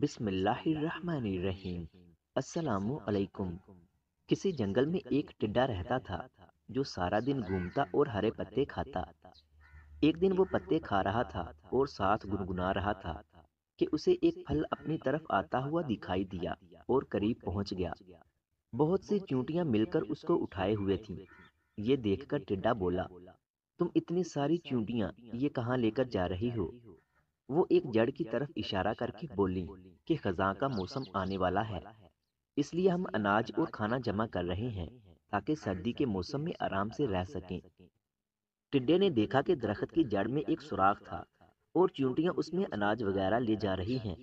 بسم اللہ الرحمن الرحیم۔ السلام علیکم۔ کسی جنگل میں ایک ٹڈا رہتا تھا جو سارا دن گھومتا اور ہرے پتے کھاتا۔ ایک دن وہ پتے کھا رہا تھا اور ساتھ گنگنا رہا تھا کہ اسے ایک پھل اپنی طرف آتا ہوا دکھائی دیا اور قریب پہنچ گیا۔ بہت سی چونٹیاں مل کر اس کو اٹھائے ہوئے تھیں۔ یہ دیکھ کر ٹڈا بولا، تم اتنی ساری چونٹیاں یہ کہاں لے کر جا رہی ہو؟ وہ ایک جڑ کی طرف اشارہ کر کے بولی کہ خزاں کا موسم آنے والا ہے، اس لیے ہم اناج اور کھانا جمع کر رہے ہیں تاکہ سردی کے موسم میں آرام سے رہ سکیں۔ ٹڈے نے دیکھا کہ درخت کی جڑ میں ایک سوراخ تھا اور چونٹیاں اس میں اناج وغیرہ لے جا رہی ہیں۔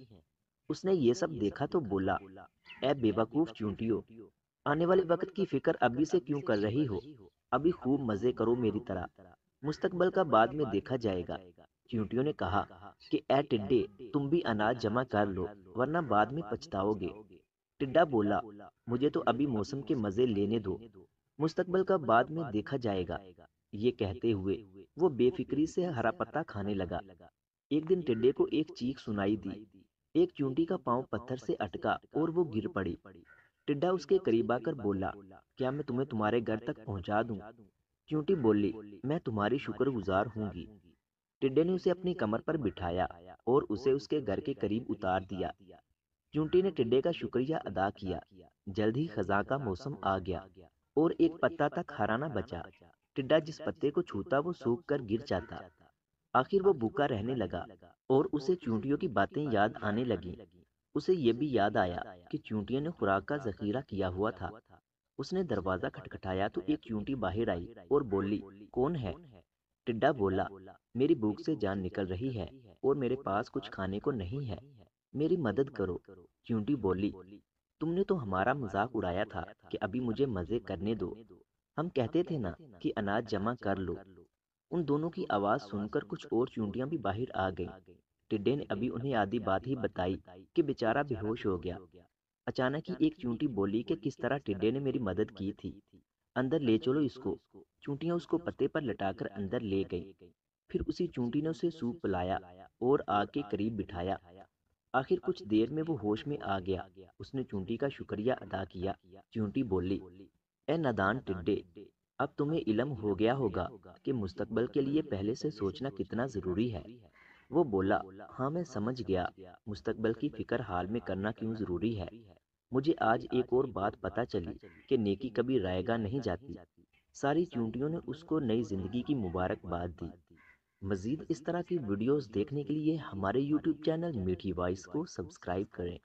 اس نے یہ سب دیکھا تو بولا، اے بے وقوف چونٹیوں، آنے والے وقت کی فکر ابھی سے کیوں کر رہی ہو؟ ابھی خوب مزے کرو میری طرح، مستقبل کا بعد میں دیکھا جائے گا۔ چونٹیوں نے کہا کہ اے ٹڈے، تم بھی اناج جمع کر لو ورنہ بعد میں پچھتاؤ گے۔ ٹڈا بولا، مجھے تو ابھی موسم کے مزے لینے دو، مستقبل کا بعد میں دیکھا جائے گا۔ یہ کہتے ہوئے وہ بے فکری سے ہرا پتا کھانے لگا۔ ایک دن ٹڈے کو ایک چیخ سنائی دی۔ ایک چونٹی کا پاؤں پتھر سے اٹکا اور وہ گر پڑی۔ ٹڈا اس کے قریب آ کر بولا، کیا میں تمہیں تمہارے گھر تک پہنچا دوں؟ چونٹی بولی، میں تمہاری شکر گزار ہوں گی۔ ٹڈے نے اسے اپنی کمر پر بٹھایا اور اسے اس کے گھر کے قریب اتار دیا۔ چونٹی نے ٹڈے کا شکریہ ادا کیا۔ جلد ہی خزاں کا موسم آ گیا اور ایک پتا تک ہرا نہ بچا۔ ٹڈا جس پتے کو چھوتا وہ سوکھ کر گر جاتا۔ آخر وہ بھوکا رہنے لگا اور اسے چونٹیوں کی باتیں یاد آنے لگیں۔ اسے یہ بھی یاد آیا کہ چونٹیوں نے خوراک کا ذخیرہ کیا ہوا تھا۔ اس نے دروازہ کھٹکھٹایا تو ایک چونٹی باہر آئی اور بولی، کون ہے؟ ٹڈا بولا، میری بھوک سے جان نکل رہی ہے اور میرے پاس کچھ کھانے کو نہیں ہے، میری مدد کرو۔ چونٹی بولی، تم نے تو ہمارا مذاق اڑایا تھا کہ ابھی مجھے مزے کرنے دو، ہم کہتے تھے نا کہ اناج جمع کر لو۔ ان دونوں کی آواز سن کر کچھ اور چونٹیاں بھی باہر آ گئیں۔ ٹڈے نے ابھی انہیں آدھی بات ہی بتائی کہ بیچارہ بے ہوش ہو گیا۔ اچانک ہی ایک چونٹی بولی کہ کس طرح ٹڈے نے میری مدد کی تھی، اندر لے چلو اس کو۔ چونٹیاں اس کو پتے پر لٹا کر اندر لے گئیں۔ پھر اسی چونٹی نے اسے سوپ پلایا اور آگ کے قریب بٹھایا۔ آخر کچھ دیر میں وہ ہوش میں آ گیا۔ اس نے چونٹی کا شکریہ ادا کیا۔ چونٹی بولی، اے نادان ٹڈے، اب تمہیں علم ہو گیا ہوگا کہ مستقبل کے لیے پہلے سے سوچنا کتنا ضروری ہے۔ وہ بولا، ہاں میں سمجھ گیا، مستقبل کی فکر حال میں کرنا کیوں ضروری ہے۔ مجھے آج ایک اور بات پتہ چلی کہ نیکی کبھی رائے گاہ نہیں جاتی۔ ساری چونٹیوں نے اس کو نئی زندگی کی مبارکباد دی۔ مزید اس طرح کی ویڈیوز دیکھنے کے لیے ہمارے یوٹیوب چینل میٹھی وائس کو سبسکرائب کریں۔